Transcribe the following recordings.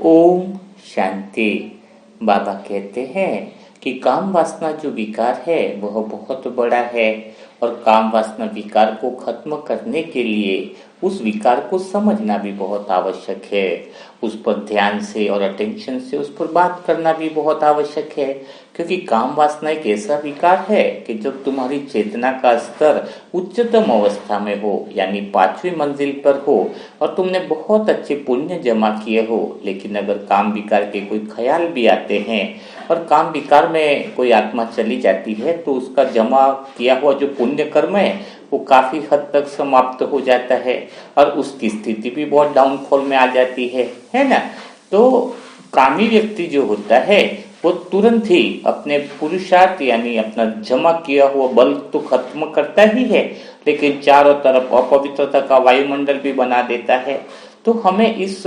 ओम शांति। बाबा कहते हैं कि काम वासना जो विकार है वह बहुत बड़ा है और काम वासना विकार को खत्म करने के लिए उस विकार को समझना भी बहुत आवश्यक है। उस पर ध्यान से और अटेंशन से उस पर बात करना भी बहुत आवश्यक है, क्योंकि काम वासना एक ऐसा विकार है कि जब तुम्हारी चेतना का स्तर उच्चतम अवस्था में हो, यानी 5वीं मंजिल पर हो और तुमने बहुत अच्छे पुण्य जमा किए हो, लेकिन अगर काम विकार के कोई ख्याल भी आते हैं और काम विकार में कोई आत्मा चली जाती है तो उसका जमा किया हुआ जो पुण्य कर्म है वो काफी हद तक समाप्त हो जाता है और उसकी स्थिति भी बहुत डाउनफॉल में आ जाती है ना। तो कामी व्यक्ति जो होता है वो तुरंत ही अपने पुरुषार्थ यानी अपना जमा किया हुआ बल तो खत्म करता ही है, लेकिन चारों तरफ अपवित्रता का वायुमंडल भी बना देता है। तो हमें इस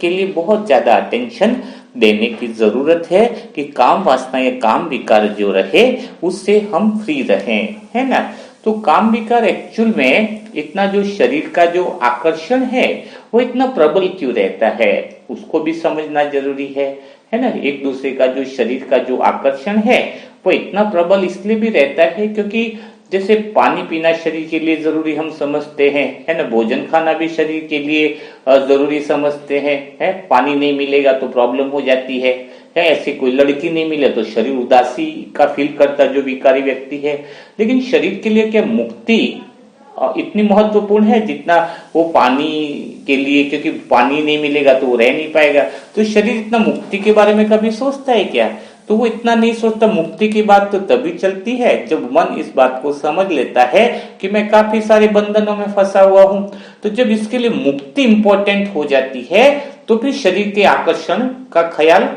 के लिए बहुत ज्यादा अटेंशन देने की जरूरत है कि काम वासना या काम विकार जो रहे उससे हम फ्री रहें, है ना। तो काम विकार एक्चुअल में इतना जो शरीर का जो आकर्षण है वो इतना प्रबल क्यों रहता है उसको भी समझना जरूरी है ना। एक दूसरे का जो शरीर का जो आकर्षण है वो इतना प्रबल इसलिए भी रहता है क्योंकि जैसे पानी पीना शरीर के लिए जरूरी हम समझते हैं, है ना। भोजन खाना भी शरीर के लिए जरूरी समझते हैं, है। पानी नहीं मिलेगा तो प्रॉब्लम हो जाती है। ऐसी कोई लड़की नहीं मिले तो शरीर उदासी का फील करता जो विकारी व्यक्ति है। लेकिन शरीर के लिए क्या मुक्ति इतनी महत्वपूर्ण है जितना वो पानी के लिए, क्योंकि पानी नहीं मिलेगा तो वो रह नहीं पाएगा। तो शरीर इतना मुक्ति के बारे में कभी सोचता है क्या? तो वो इतना नहीं सोचता। मुक्ति की बात तो तभी चलती है जब मन इस बात को समझ लेता है कि मैं काफी सारे बंधनों में फंसा हुआ हूं। तो जब इसके लिए मुक्ति इंपॉर्टेंट हो जाती है तो फिर शरीर के आकर्षण का ख्याल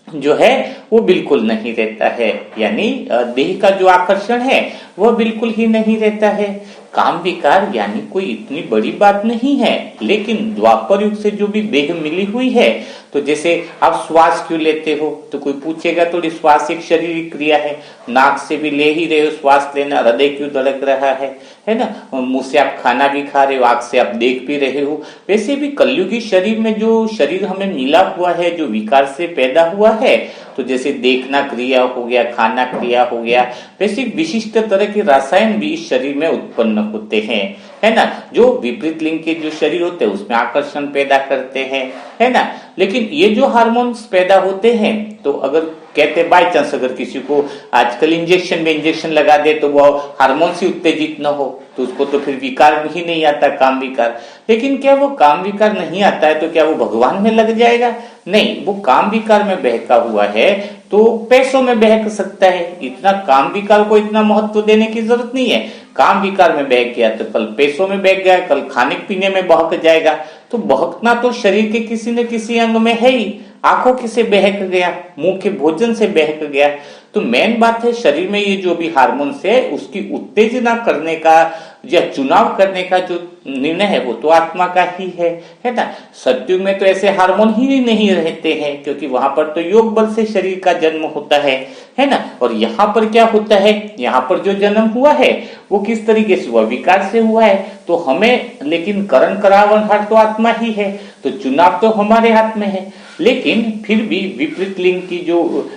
जो है वो बिल्कुल नहीं रहता है, यानी देह का जो आकर्षण है वह बिल्कुल ही नहीं रहता है। काम विकार यानी कोई इतनी बड़ी बात नहीं है, लेकिन द्वापर युग से जो भी देह मिली हुई है, तो जैसे आप श्वास क्यों लेते हो तो कोई पूछेगा तो श्वास एक शारीरिक क्रिया है। नाक से भी ले ही रहे हो श्वास लेना, हृदय क्यों धड़क रहा है ना। मुंह से आप खाना भी खा रहे हो, आंख से आप देख भी रहे हो। वैसे भी कलयुगी शरीर में जो शरीर हमें मिला हुआ है जो विकार से पैदा हुआ है, तो जैसे देखना क्रिया हो गया, खाना क्रिया हो गया, वैसे विशिष्ट तरह के रसायन भी इस शरीर में उत्पन्न होते हैं, है ना। जो विपरीत लिंग के जो शरीर होते हैं उसमें आकर्षण पैदा करते हैं, है ना। लेकिन ये जो हार्मोन्स पैदा होते हैं, तो अगर कहते बाय चांस अगर किसी को आजकल इंजेक्शन में इंजेक्शन लगा दे तो वो हार्मोन से उत्तेजित न हो तो उसको तो फिर विकार ही नहीं आता, काम विकार। लेकिन क्या वो काम विकार नहीं आता है तो क्या वो भगवान में लग जाएगा? नहीं, वो काम विकार में बहका हुआ है तो पैसों में बहक सकता है। इतना काम विकार को इतना महत्व देने की जरूरत नहीं है। काम विकार में बहक गया तो कल पैसों में बहक गया, कल खाने पीने में बहक जाएगा। तो बहकना तो शरीर के किसी न किसी अंग में है ही। आंखों से बहक गया, मुंह के भोजन से बहक गया। तो मेन बात है शरीर में ये जो भी हार्मोन्स है उसकी उत्तेजना करने का या चुनाव करने का जो निर्णय है वो तो आत्मा का ही है ना। सत्युग में तो ऐसे हार्मोन ही नहीं रहते हैं, क्योंकि वहां पर तो योग बल से शरीर का जन्म होता है ना। और यहाँ पर क्या होता है, यहाँ पर जो जन्म हुआ है वो किस तरीके से हुआ, विकार से हुआ है। तो हमें लेकिन करण करावनहार तो आत्मा ही है, तो चुनाव तो हमारे हाथ में है। लेकिन फिर भी विपरीत लिंग की जो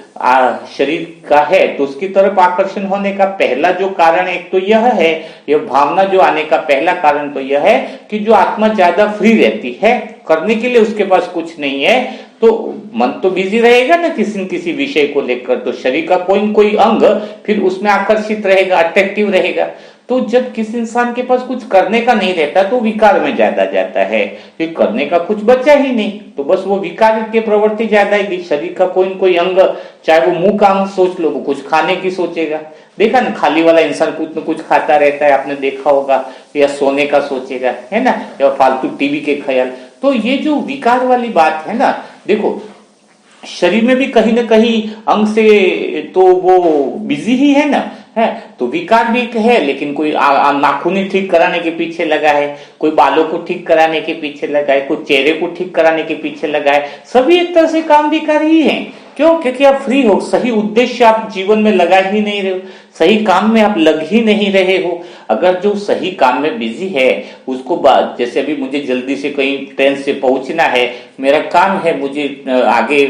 शरीर का है तो उसकी तरफ आकर्षण होने का पहला जो कारण एक तो यह है, यह भावना जो आने का पहला कारण तो यह है कि जो आत्मा ज्यादा फ्री रहती है, करने के लिए उसके पास कुछ नहीं है, तो मन तो बिजी रहेगा ना किसी न किसी विषय को लेकर, तो शरीर का कोई न कोई अंग फिर उसमें आकर्षित रहेगा, अट्रैक्टिव रहेगा। तो जब किसी इंसान के पास कुछ करने का नहीं रहता तो विकार में ज्यादा जाता है, फिर करने का कुछ बचा ही नहीं तो बस वो विकार के प्रवृत्ति ज्यादा आएगी। शरीर का कोई न कोई अंग, चाहे वो मुंह का अंग सोच लो, वो कुछ खाने की सोचेगा। देखा ना, खाली वाला इंसान कुछ न कुछ खाता रहता है, आपने देखा होगा, या सोने का सोचेगा, है ना, या फालतू टीवी के ख्याल। तो ये जो विकार वाली बात है ना, देखो शरीर में भी कहीं ना कहीं अंग से तो वो बिजी ही है ना, है। तो विकार भी है, लेकिन कोई नाखून ठीक कराने के पीछे लगा है, कोई बालों को ठीक कराने के पीछे लगा है, कोई चेहरे को ठीक कराने के पीछे लगा है। सभी एक तरह से काम विकार ही है, क्यों? क्योंकि आप फ्री हो, सही उद्देश्य आप जीवन में लगा ही नहीं रहे हो, सही काम में आप लग ही नहीं रहे हो। अगर जो सही काम में बिजी है उसको जैसे अभी मुझे जल्दी से कहीं ट्रेन से पहुंचना है, मेरा काम है, मुझे आगे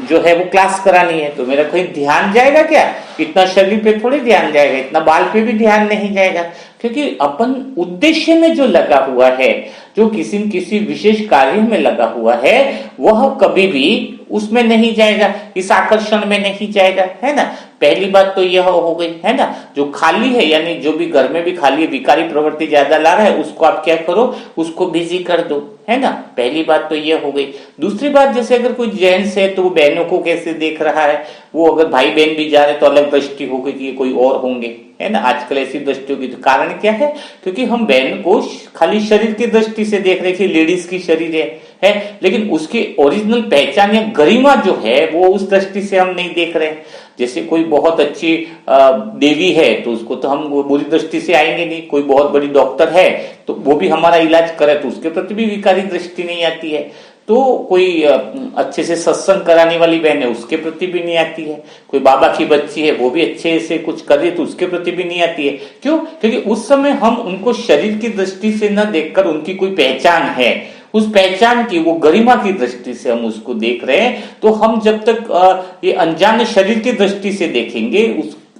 जो है वो क्लास करानी है, तो मेरा कोई ध्यान जाएगा क्या? इतना शरीर पे थोड़ी ध्यान जाएगा, इतना बाल पे भी ध्यान नहीं जाएगा, क्योंकि अपन उद्देश्य में जो लगा हुआ है, जो किसी न किसी विशेष कार्य में लगा हुआ है, वह कभी भी उसमें नहीं जाएगा, इस आकर्षण में नहीं जाएगा, है ना। पहली बात तो यह हो गई, है ना। जो खाली है, यानी जो भी घर में भी खाली है, विकारी प्रवृत्ति ज्यादा ला रहा है, उसको आप क्या करो, उसको बिजी कर दो, है ना। पहली बात तो यह हो गई। दूसरी बात, जैसे अगर कोई जेंट्स है तो वो बहनों को कैसे देख रहा है, वो अगर भाई बहन भी जा रहे तो अलग दृष्टि होगी कि ये कोई और होंगे, है ना। आजकल ऐसी दृष्टि होगी। तो कारण क्या है? क्योंकि हम बहन को खाली शरीर की दृष्टि से देख रहे, कि लेडीज की शरीर है, लेकिन उसकी ओरिजिनल पहचान या गरिमा जो है वो उस दृष्टि से हम नहीं देख रहे। जैसे कोई बहुत अच्छी देवी है तो उसको तो हम बुरी दृष्टि से आएंगे नहीं। कोई बहुत बड़ी डॉक्टर है तो वो भी हमारा इलाज करे तो उसके प्रति भी विकारी दृष्टि नहीं आती है। तो कोई अच्छे से सत्संग कराने वाली बहन है, उसके प्रति भी नहीं आती है। कोई बाबा की बच्ची है, वो भी अच्छे से कुछ कर रही है तो उसके प्रति भी नहीं आती है। क्यों? क्योंकि उस समय हम उनको शरीर की दृष्टि से न देखकर उनकी कोई पहचान है, उस पहचान की, वो गरिमा की दृष्टि से हम उसको देख रहे हैं। तो हम जब तक ये अनजान शरीर की दृष्टि से देखेंगे,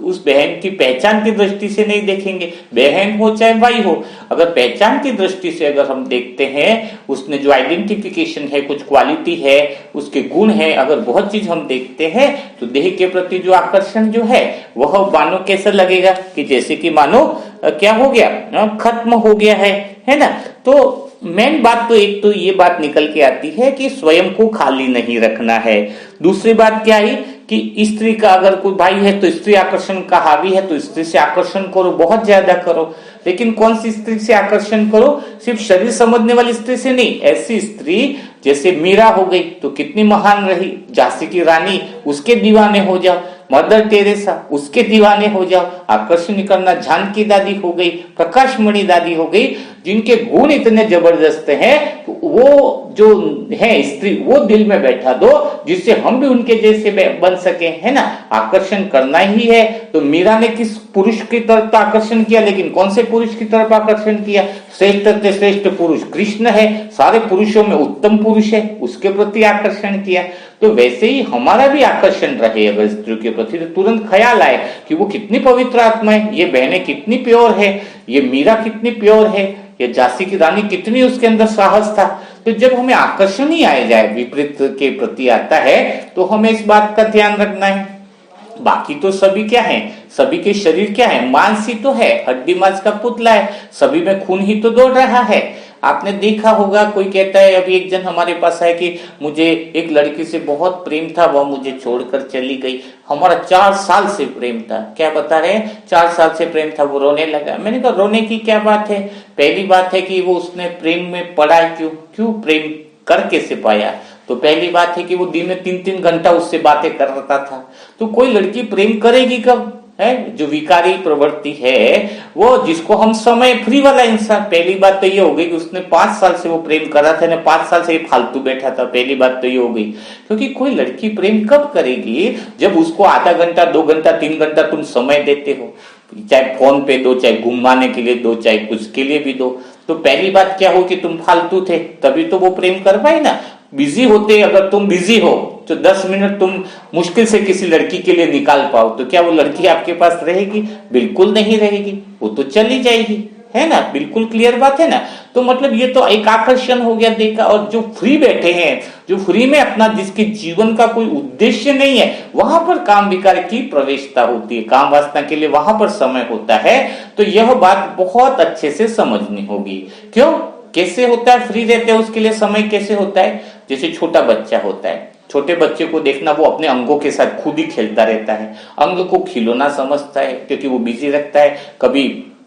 उस बहन की पहचान की दृष्टि से नहीं देखेंगे, बहन हो चाहे भाई हो। अगर पहचान की दृष्टि से अगर हम देखते हैं, उसने जो आइडेंटिफिकेशन है, कुछ क्वालिटी है, उसके गुण है, अगर बहुत चीज हम देखते हैं, तो देह के प्रति जो आकर्षण जो है वह मानो कैसा लगेगा, कि जैसे कि मानो क्या हो गया, खत्म हो गया है ना। तो मेन बात तो एक तो ये बात निकल के आती है कि स्वयं को खाली नहीं रखना है। दूसरी बात क्या है कि स्त्री का अगर कोई भाई है तो स्त्री आकर्षण का हावी है तो स्त्री से आकर्षण करो, बहुत ज्यादा करो। लेकिन कौन सी स्त्री से आकर्षण करो? सिर्फ शरीर समझने वाली स्त्री से नहीं। ऐसी स्त्री जैसे मीरा हो गई तो कितनी महान रही, झांसी की रानी, उसके दीवाने हो जाओ। मदर टेरेसा, उसके दीवाने हो जाओ। आकर्षण करना जानकी दादी हो गई, प्रकाश मणि दादी हो गई, जिनके गुण इतने जबरदस्त हैं, तो वो जो है स्त्री, वो दिल में बैठा दो, जिससे हम भी उनके जैसे बन सके, है ना। आकर्षण करना ही है। तो मीरा ने किस पुरुष की तरफ आकर्षण किया, लेकिन कौन से पुरुष की तरफ आकर्षण किया? श्रेष्ठ से श्रेष्ठ पुरुष कृष्ण है, सारे पुरुषों में उत्तम पुरुष है, उसके प्रति आकर्षण किया। तो वैसे ही हमारा भी आकर्षण रहे अगर स्त्री के प्रति, तो तुरंत ख्याल आए कि वो कितनी पवित्र आत्मा है, ये बहनें कितनी प्योर है, ये मीरा कितनी प्योर है, ये झांसी की रानी कितनी उसके अंदर साहस था। तो जब हमें आकर्षण ही आए जाए विपरीत के प्रति आता है, तो हमें इस बात का ध्यान रखना है। बाकी तो सभी क्या है, सभी के शरीर क्या है, मांस ही तो है, हड्डी मांस का पुतला है, सभी में खून ही तो दौड़ रहा है। आपने देखा होगा, कोई कहता है, अभी एक जन हमारे पास है कि मुझे एक लड़की से बहुत प्रेम था, वह मुझे छोड़कर चली गई, हमारा 4 साल से प्रेम था। क्या बता रहे हैं? 4 साल से प्रेम था, वो रोने लगा। मैंने कहा रोने की क्या बात है? पहली बात है कि वो उसने प्रेम में पड़ा क्यों प्रेम कर कैसे पाया? तो पहली बात है कि वो दिन में 3-3 घंटा उससे बातें कर रहा था। तो कोई लड़की प्रेम करेगी कब? है जो विकारी प्रवृत्ति है, वो जिसको हम समय फ्री वाला इंसान। पहली बात तो ये हो गई कि उसने 5 साल से वो प्रेम कर रहा था ना, 5 साल से ये फालतू बैठा था। पहली बात तो ये हो गई, क्योंकि कोई लड़की प्रेम कब करेगी? जब उसको आधा घंटा, 2 घंटा, 3 घंटा तुम समय देते हो, चाहे फोन पे दो, चाहे घुमाने के लिए दो, चाहे कुछ के लिए भी दो। तो पहली बात क्या हो कि तुम फालतू थे, तभी तो वो प्रेम कर पाए ना। बिजी होते, अगर तुम बिजी हो तो 10 मिनट तुम मुश्किल से किसी लड़की के लिए निकाल पाओ, तो क्या वो लड़की आपके पास रहेगी? बिल्कुल नहीं रहेगी, वो तो चली जाएगी, है ना। बिल्कुल क्लियर बात है ना। तो मतलब ये तो एक आकर्षण हो गया देखा। और जो फ्री बैठे हैं, जो फ्री में अपना, जिसके जीवन का कोई उद्देश्य नहीं है, वहां पर काम विकार की प्रवेशता होती है, काम वासना के लिए वहां पर समय होता है। तो यह बात बहुत अच्छे से समझनी होगी। क्यों, कैसे होता है फ्री रहते हैं उसके लिए समय? कैसे होता है? जैसे छोटा बच्चा होता है, छोटे बच्चे को देखना, वो अपने अंगों के साथ खुद ही खेलता रहता है, अंग को खिलौना समझता है, क्योंकि वो बिजी रखता है। कभी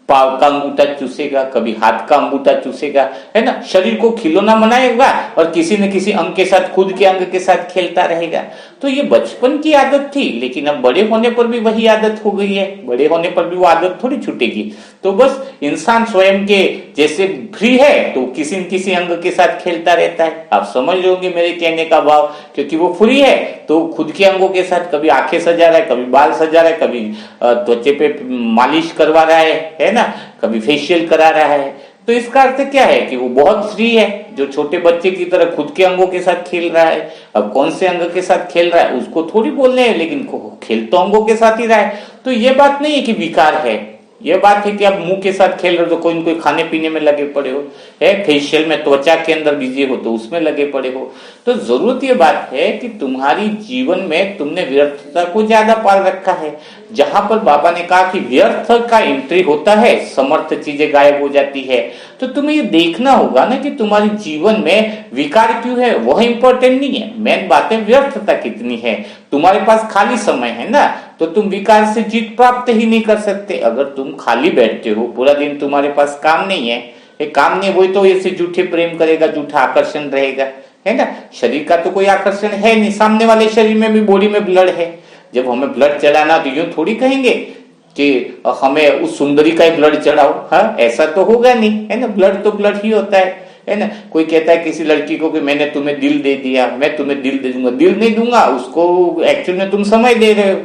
पाव का अंगूठा चूसेगा, कभी हाथ का अंगूठा चूसेगा, है ना। शरीर को खिलौना बनाएगा और किसी न किसी अंग के साथ, खुद के अंग के साथ खेलता रहेगा। तो ये बचपन की आदत थी, लेकिन अब बड़े होने पर भी वही आदत हो गई है। बड़े होने पर भी वो आदत थोड़ी छूटेगी। तो बस इंसान स्वयं के जैसे फ्री है तो किसी न किसी अंग के साथ खेलता रहता है। आप समझ लोगे मेरे कहने का भाव, क्योंकि वो फ्री है तो खुद के अंगों के साथ कभी आंखें सजा रहा है, कभी बाल सजा रहा है, कभी त्वचे पे मालिश करवा रहा है ना, कभी फेशियल करा रहा है। तो इसका अर्थ क्या है कि वो बहुत फ्री है, जो छोटे बच्चे की तरह खुद के अंगों के साथ खेल रहा है। अब कौन से अंग के साथ खेल रहा है उसको थोड़ी बोलने हैं, लेकिन खेल तो अंगों के साथ ही रहा है। तो ये बात नहीं है कि विकार है, ये बात है कि आप मुंह के साथ खेल रहे हो तो कोई न कोई खाने पीने में लगे पड़े हो, है फेशियल में त्वचा के अंदर बिजी हो तो उसमें लगे पड़े हो। तो जरूरत ये बात है कि तुम्हारी जीवन में तुमने व्यर्थता को ज्यादा पाल रखा है। जहां पर बाबा ने कहा कि व्यर्थ का एंट्री होता है, समर्थ चीजें गायब हो जाती है। तो तुम्हें ये देखना होगा ना कि तुम्हारे जीवन में विकार क्यों है, वह इंपॉर्टेंट नहीं है। मेन बात है व्यर्थता कितनी है। तुम्हारे पास खाली समय है ना, तो तुम विकार से जीत प्राप्त ही नहीं कर सकते। अगर तुम खाली बैठते हो पूरा दिन, तुम्हारे पास काम नहीं है, काम नहीं, वही तो ऐसे झूठे प्रेम करेगा, झूठा आकर्षण रहेगा, है ना। शरीर का तो कोई आकर्षण है नहीं, सामने वाले शरीर में भी, बॉडी में ब्लड है। जब हमें ब्लड चढ़ाना तो यूं थोड़ी कहेंगे कि हमें उस सुंदरी का ही ब्लड चढ़ाओ, हाँ ऐसा तो होगा नहीं, है ना। ब्लड तो ब्लड ही होता है ना। कोई कहता है किसी लड़की को कि मैंने तुम्हें दिल दे दिया, मैं तुम्हें दिल दे दूंगा, दिल नहीं दूंगा उसको। एक्चुअल में तुम समय दे रहे हो,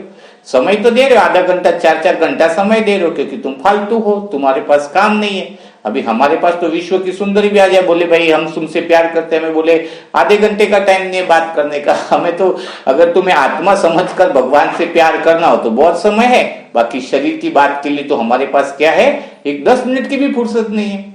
समय तो दे रहे हो, आधा घंटा 4-4 घंटा समय दे रहे हो, क्योंकि तुम फालतू हो, तुम्हारे पास काम नहीं है। अभी हमारे पास तो विश्व की सुंदरी भी आ जाए, बोले भाई हम तुमसे प्यार करते हैं, हमें बोले आधे घंटे का टाइम नहीं है बात करने का। हमें तो अगर तुम्हें आत्मा समझकर भगवान से प्यार करना हो तो बहुत समय है, बाकी शरीर की बात के लिए तो हमारे पास क्या है, एक 10 मिनट की भी फुर्सत नहीं है।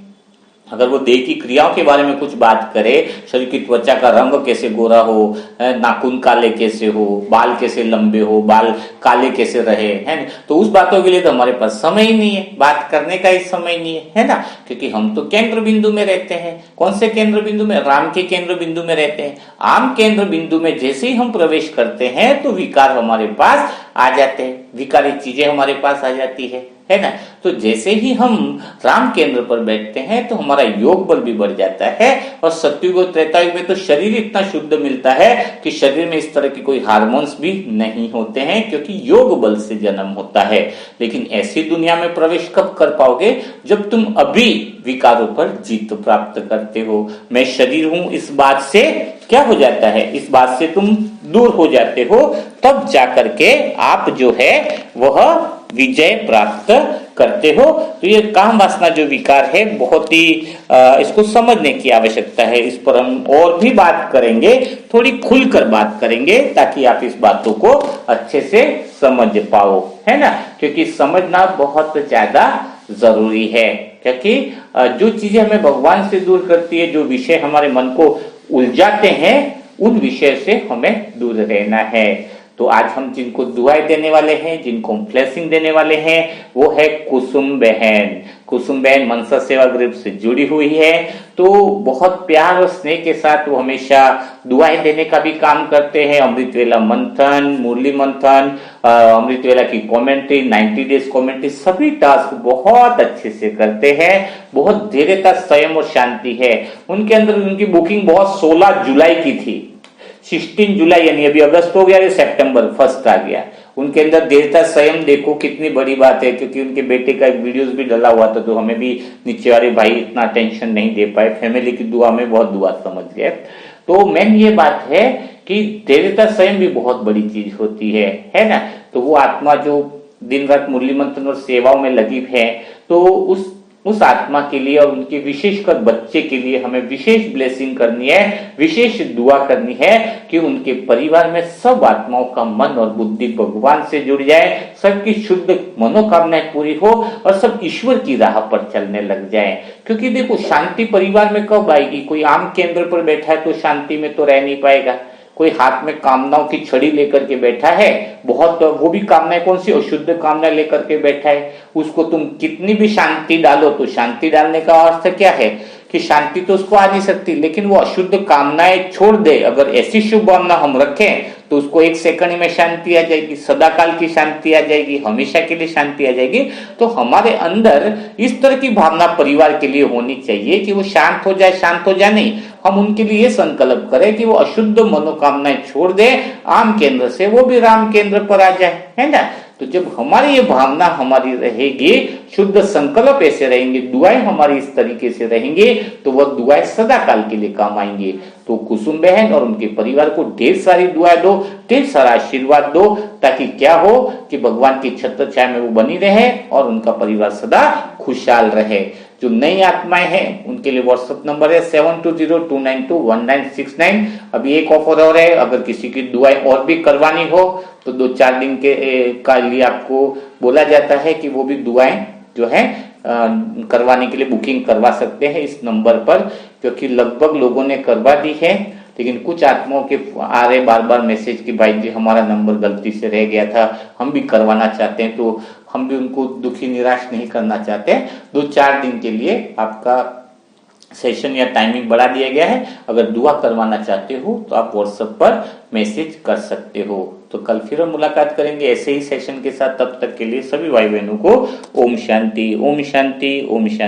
अगर वो देह की क्रियाओं के बारे में कुछ बात करे, शरीर की त्वचा का रंग कैसे गोरा हो, नाखून काले कैसे हो, बाल कैसे लंबे हो, बाल काले कैसे रहे, है ना, तो उस बातों के लिए तो हमारे पास समय ही नहीं है, बात करने का ही समय नहीं है ना। क्योंकि हम तो केंद्र बिंदु में रहते हैं। कौन से केंद्र बिंदु में? राम के केंद्र बिंदु में रहते हैं। आम केंद्र बिंदु में जैसे ही हम प्रवेश करते हैं तो विकार हमारे पास आ जाते हैं, विकारी चीजें हमारे पास आ जाती है ना। तो जैसे ही हम राम केंद्र पर बैठते हैं तो हमारा योग बल भी बढ़ जाता है। और सत्युग और त्रेतायुग में तो शरीर इतना शुद्ध मिलता है कि शरीर में इस तरह की कोई हार्मोन्स भी नहीं होते हैं, क्योंकि योग बल से जन्म होता है। लेकिन ऐसी दुनिया में प्रवेश कब कर पाओगे? जब तुम अभी विकारों पर जीत प्राप्त करते हो। मैं शरीर हूं इस बात से क्या हो जाता है, इस बात से तुम दूर हो जाते हो, तब जाकर के आप जो है वह विजय प्राप्त करते हो। तो ये काम वासना जो विकार है, बहुत ही इसको समझने की आवश्यकता है। इस पर हम और भी बात करेंगे, थोड़ी खुलकर बात करेंगे, ताकि आप इस बातों को अच्छे से समझ पाओ, है ना। क्योंकि समझना बहुत ज्यादा जरूरी है, क्योंकि जो चीजें हमें भगवान से दूर करती है, जो विषय हमारे मन को उलझाते हैं, उन विषय से हमें दूर रहना है। तो आज हम जिनको दुआएं देने वाले हैं, जिनको हम ब्लेसिंग देने वाले हैं, वो है कुसुम बहन। कुसुम बहन मनसा सेवा ग्रुप से जुड़ी हुई है। तो बहुत प्यार और स्नेह के साथ वो हमेशा दुआएं देने का भी काम करते हैं। अमृत वेला मंथन, मुरली मंथन, अमृत वेला की कमेंट्री, 90 डेज कमेंट्री, सभी टास्क बहुत अच्छे से करते हैं। बहुत धैर्यता, संयम और शांति है उनके अंदर। उनकी बुकिंग बहुत 16 जुलाई की थी, 16 जुलाई, यानी अभी अगस्त हो गया, ये सितंबर 1 आ गया। उनके अंदर धैर्यता, संयम देखो कितनी बड़ी बात है। क्योंकि उनके बेटे का एक वीडियोस भी डला हुआ था, तो हमें भी नीचे वाले भाई इतना टेंशन नहीं दे पाए। फैमिली की दुआ में बहुत दुआ समझ गए। तो मेन ये बात है कि धैर्यता, संयम भी बहुत बड़ी चीज होती है ना। तो वो आत्मा जो दिन रात मुरली मंथन और सेवाओं में लगी है, तो उस आत्मा के लिए और उनके विशेषकर बच्चे के लिए हमें विशेष ब्लेसिंग करनी है, विशेष दुआ करनी है कि उनके परिवार में सब आत्माओं का मन और बुद्धि भगवान से जुड़ जाए, सबकी शुद्ध मनोकामनाएं पूरी हो और सब ईश्वर की राह पर चलने लग जाए। क्योंकि देखो, शांति परिवार में कब आएगी? कोई आम केंद्र पर बैठा है तो शांति में तो रह नहीं पाएगा। कोई हाथ में कामनाओं की छड़ी लेकर के बैठा है, बहुत, वो भी कामनाएं कौन सी? अशुद्ध कामना लेकर के बैठा है। उसको तुम कितनी भी शांति डालो, तो शांति डालने का अर्थ क्या है कि शांति तो उसको आ नहीं सकती। लेकिन वो अशुद्ध कामनाएं छोड़ दे, अगर ऐसी शुभ भावना हम रखें तो उसको 1 सेकंड में शांति आ जाएगी, सदाकाल की शांति आ जाएगी, हमेशा के लिए शांति आ जाएगी। तो हमारे अंदर इस तरह की भावना परिवार के लिए होनी चाहिए कि वो शांत हो जाए नहीं, हम उनके लिए संकल्प करें कि वो अशुद्ध मनोकामनाएं छोड़ दे, आम केंद्र से वो भी राम केंद्र पर आ जाए, है ना। तो जब हमारी ये भावना हमारी रहेगी, शुद्ध संकल्प ऐसे रहेंगे, दुआएं हमारी इस तरीके से रहेंगी, तो वह दुआएं सदा काल के लिए काम आएंगी। तो कुसुम बहन और उनके परिवार को ढेर सारी दुआएं दो, ढेर सारा आशीर्वाद दो, ताकि क्या हो कि भगवान की छत्र छाया में वो बनी रहे और उनका परिवार सदा खुशहाल रहे। जो नई आत्माएं हैं उनके लिए व्हाट्सएप नंबर है 7202921969। अभी एक ऑफर और है, अगर किसी की दुआएं और भी करवानी हो तो 2-4 दिन के का लिए आपको बोला जाता है कि वो भी दुआएं जो है करवाने के लिए बुकिंग करवा सकते हैं इस नंबर पर, क्योंकि लगभग लोगों ने करवा दी है, लेकिन कुछ आत्माओं के आ रहे बार मैसेज कि भाई जी हमारा नंबर गलती से रह गया था, हम भी करवाना चाहते हैं। तो हम भी उनको दुखी निराश नहीं करना चाहते। 2-4 दिन के लिए आपका सेशन या टाइमिंग बढ़ा दिया गया है। अगर दुआ करवाना चाहते हो तो आप व्हाट्सएप पर मैसेज कर सकते हो। तो कल फिर हम मुलाकात करेंगे ऐसे ही सेशन के साथ। तब तक के लिए सभी भाई बहनों को ओम शांति, ओम शांति, ओम शांति।